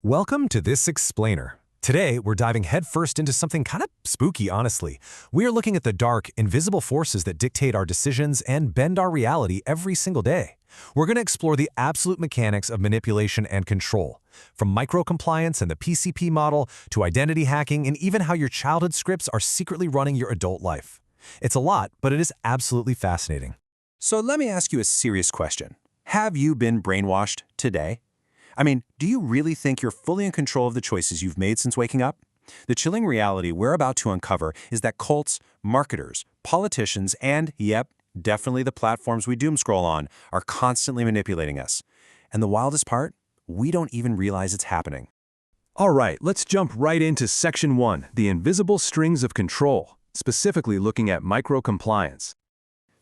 Welcome to This Explainer. Today, we're diving headfirst into something kind of spooky, honestly. We are looking at the dark, invisible forces that dictate our decisions and bend our reality every single day. We're going to explore the absolute mechanics of manipulation and control, from micro-compliance and the PCP model to identity hacking and even how your childhood scripts are secretly running your adult life. It's a lot, but it is absolutely fascinating. So let me ask you a serious question. Have you been brainwashed today? I mean, do you really think you're fully in control of the choices you've made since waking up? The chilling reality we're about to uncover is that cults, marketers, politicians, and, yep, definitely the platforms we doom scroll on, are constantly manipulating us. And the wildest part? We don't even realize it's happening. All right, let's jump right into Section 1, the invisible strings of control, specifically looking at micro-compliance.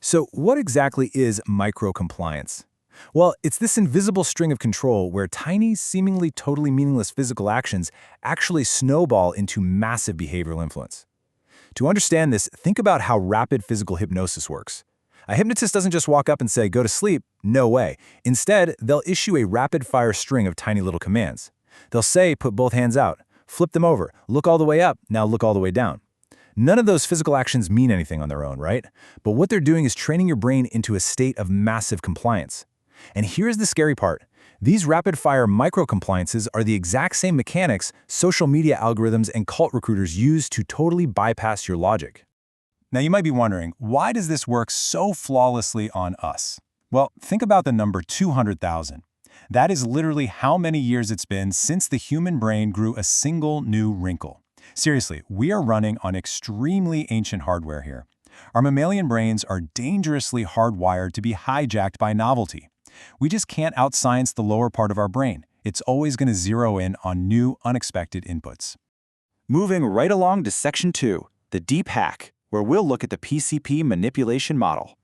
So what exactly is micro-compliance? Well, it's this invisible string of control where tiny, seemingly totally meaningless physical actions actually snowball into massive behavioral influence. To understand this, think about how rapid physical hypnosis works. A hypnotist doesn't just walk up and say, "Go to sleep." No way. Instead, they'll issue a rapid-fire string of tiny little commands. They'll say, "Put both hands out, flip them over, look all the way up, now look all the way down." None of those physical actions mean anything on their own, right? But what they're doing is training your brain into a state of massive compliance. And here's the scary part. These rapid-fire micro-compliances are the exact same mechanics social media algorithms and cult recruiters use to totally bypass your logic. Now you might be wondering, why does this work so flawlessly on us? Well, think about the number 200,000. That is literally how many years it's been since the human brain grew a single new wrinkle. Seriously, we are running on extremely ancient hardware here. Our mammalian brains are dangerously hardwired to be hijacked by novelty. We just can't outscience the lower part of our brain. It's always going to zero in on new, unexpected inputs. Moving right along to Section 2, the deep hack, where we'll look at the PCP manipulation model.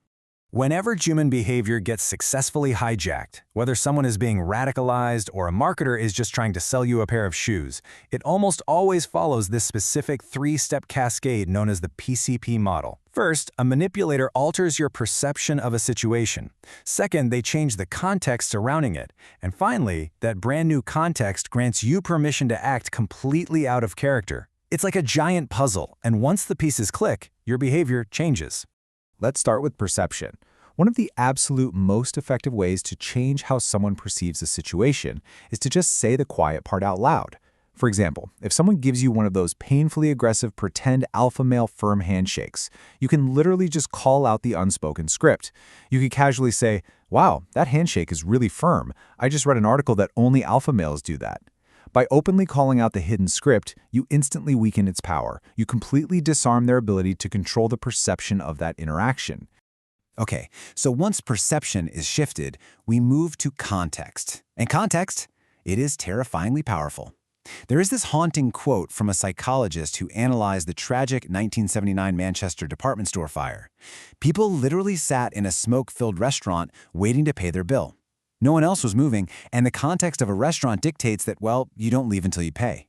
Whenever human behavior gets successfully hijacked, whether someone is being radicalized or a marketer is just trying to sell you a pair of shoes, it almost always follows this specific three-step cascade known as the PCP model. First, a manipulator alters your perception of a situation. Second, they change the context surrounding it. And finally, that brand new context grants you permission to act completely out of character. It's like a giant puzzle, and once the pieces click, your behavior changes. Let's start with perception. One of the absolute most effective ways to change how someone perceives a situation is to just say the quiet part out loud. For example, if someone gives you one of those painfully aggressive pretend alpha male firm handshakes, you can literally just call out the unspoken script. You could casually say, "Wow, that handshake is really firm. I just read an article that only alpha males do that." By openly calling out the hidden script, you instantly weaken its power. You completely disarm their ability to control the perception of that interaction. Okay, so once perception is shifted, we move to context. And context, it is terrifyingly powerful. There is this haunting quote from a psychologist who analyzed the tragic 1979 Manchester department store fire. People literally sat in a smoke-filled restaurant waiting to pay their bill. No one else was moving, and the context of a restaurant dictates that, well, you don't leave until you pay.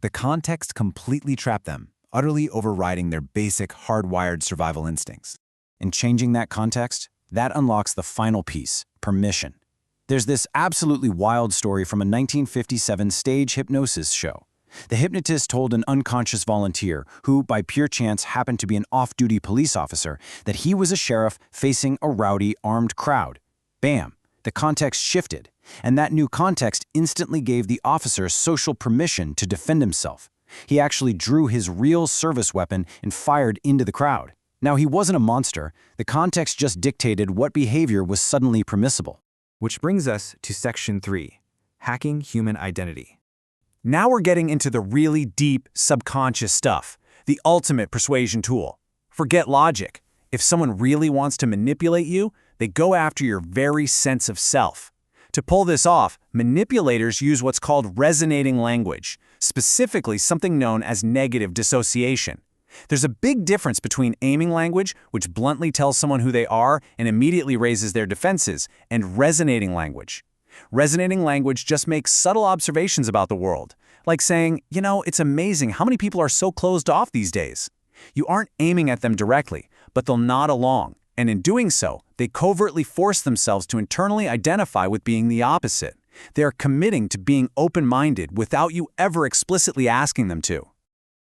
The context completely trapped them, utterly overriding their basic, hardwired survival instincts. And changing that context, that unlocks the final piece, permission. There's this absolutely wild story from a 1957 stage hypnosis show. The hypnotist told an unconscious volunteer, who by pure chance happened to be an off-duty police officer, that he was a sheriff facing a rowdy, armed crowd. Bam! The context shifted, and that new context instantly gave the officer social permission to defend himself. He actually drew his real service weapon and fired into the crowd. Now, he wasn't a monster. The context just dictated what behavior was suddenly permissible. Which brings us to Section 3, hacking human identity. Now we're getting into the really deep, subconscious stuff, the ultimate persuasion tool. Forget logic. If someone really wants to manipulate you, they go after your very sense of self. To pull this off, manipulators use what's called resonating language, specifically something known as negative dissociation. There's a big difference between aiming language, which bluntly tells someone who they are and immediately raises their defenses, and resonating language. Resonating language just makes subtle observations about the world, like saying, "You know, it's amazing how many people are so closed off these days." You aren't aiming at them directly, but they'll nod along. And in doing so, they covertly force themselves to internally identify with being the opposite. They are committing to being open-minded without you ever explicitly asking them to.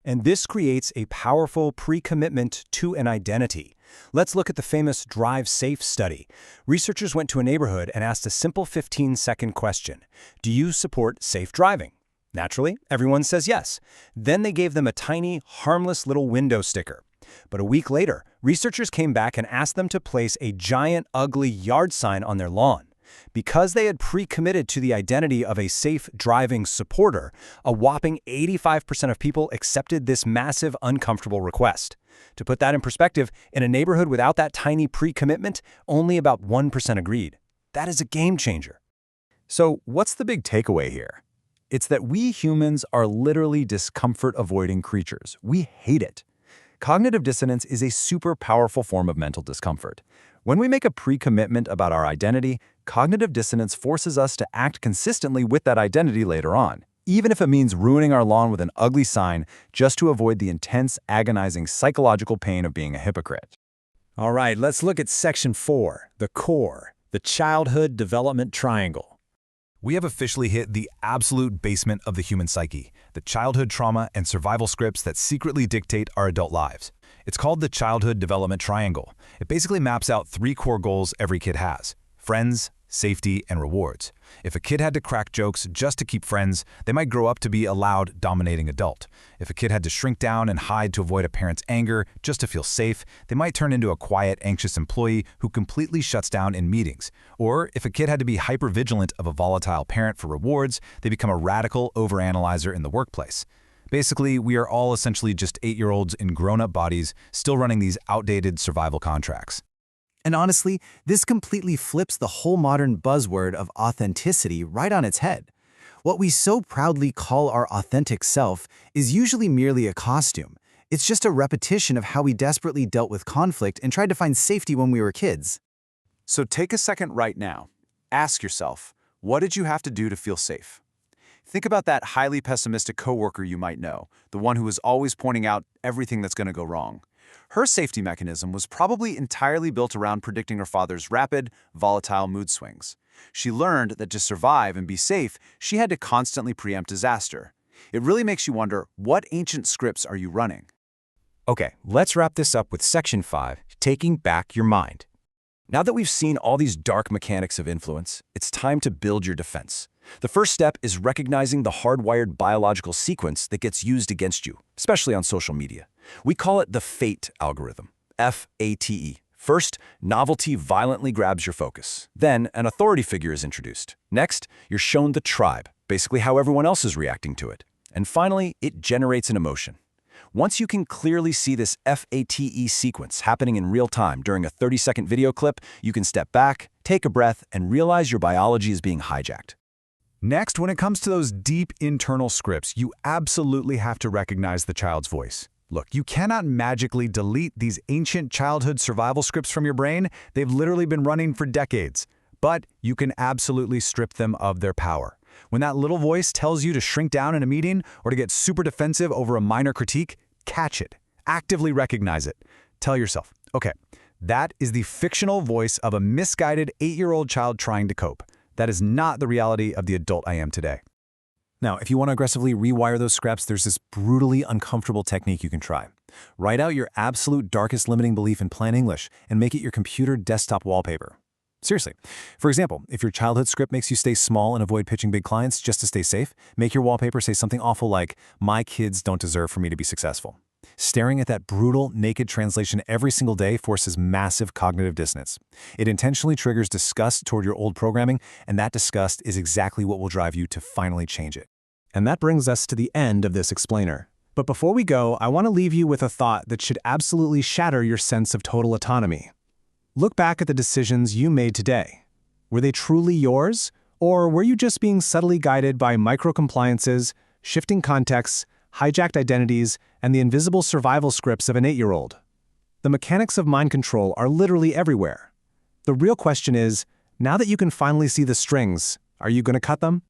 And this creates a powerful pre-commitment to an identity. Let's look at the famous Drive Safe study. Researchers went to a neighborhood and asked a simple 15-second question. Do you support safe driving? Naturally, everyone says yes. Then they gave them a tiny, harmless little window sticker. But a week later, researchers came back and asked them to place a giant, ugly yard sign on their lawn. Because they had pre-committed to the identity of a safe driving supporter, a whopping 85% of people accepted this massive, uncomfortable request. To put that in perspective, in a neighborhood without that tiny pre-commitment, only about 1% agreed. That is a game changer. So what's the big takeaway here? It's that we humans are literally discomfort-avoiding creatures. We hate it. Cognitive dissonance is a super powerful form of mental discomfort. When we make a pre-commitment about our identity, cognitive dissonance forces us to act consistently with that identity later on, even if it means ruining our lawn with an ugly sign just to avoid the intense, agonizing psychological pain of being a hypocrite. All right, let's look at Section 4, the core, the childhood development triangle. We have officially hit the absolute basement of the human psyche, the childhood trauma and survival scripts that secretly dictate our adult lives. It's called the childhood development triangle. It basically maps out 3 core goals every kid has: friends, safety, and rewards. If a kid had to crack jokes just to keep friends, they might grow up to be a loud, dominating adult. If a kid had to shrink down and hide to avoid a parent's anger just to feel safe, they might turn into a quiet, anxious employee who completely shuts down in meetings. Or if a kid had to be hyper-vigilant of a volatile parent for rewards, they become a radical overanalyzer in the workplace. Basically, we are all essentially just 8-year-olds in grown-up bodies still running these outdated survival contracts. And honestly, this completely flips the whole modern buzzword of authenticity right on its head. What we so proudly call our authentic self is usually merely a costume. It's just a repetition of how we desperately dealt with conflict and tried to find safety when we were kids. So take a second right now. Ask yourself, what did you have to do to feel safe? Think about that highly pessimistic coworker you might know, the one who is always pointing out everything that's going to go wrong. Her safety mechanism was probably entirely built around predicting her father's rapid, volatile mood swings. She learned that to survive and be safe, she had to constantly preempt disaster. It really makes you wonder, what ancient scripts are you running? Okay, let's wrap this up with Section 5, taking back your mind. Now that we've seen all these dark mechanics of influence, it's time to build your defense. The first step is recognizing the hardwired biological sequence that gets used against you, especially on social media. We call it the FATE algorithm, F-A-T-E. First, novelty violently grabs your focus. Then, an authority figure is introduced. Next, you're shown the tribe, basically how everyone else is reacting to it. And finally, it generates an emotion. Once you can clearly see this FATE sequence happening in real time during a 30-second video clip, you can step back, take a breath, and realize your biology is being hijacked. Next, when it comes to those deep internal scripts, you absolutely have to recognize the child's voice. Look, you cannot magically delete these ancient childhood survival scripts from your brain. They've literally been running for decades. But you can absolutely strip them of their power. When that little voice tells you to shrink down in a meeting or to get super defensive over a minor critique, catch it. Actively recognize it. Tell yourself, okay, that is the fictional voice of a misguided 8-year-old child trying to cope. That is not the reality of the adult I am today. Now, if you want to aggressively rewire those scripts, there's this brutally uncomfortable technique you can try. Write out your absolute darkest limiting belief in plain English and make it your computer desktop wallpaper. Seriously. For example, if your childhood script makes you stay small and avoid pitching big clients just to stay safe, make your wallpaper say something awful like, "My kids don't deserve for me to be successful." Staring at that brutal, naked translation every single day forces massive cognitive dissonance. It intentionally triggers disgust toward your old programming, and that disgust is exactly what will drive you to finally change it. And that brings us to the end of this explainer. But before we go, I want to leave you with a thought that should absolutely shatter your sense of total autonomy. Look back at the decisions you made today. Were they truly yours? Or were you just being subtly guided by micro-compliances, shifting contexts, hijacked identities, and the invisible survival scripts of an 8-year-old? The mechanics of mind control are literally everywhere. The real question is, now that you can finally see the strings, are you going to cut them?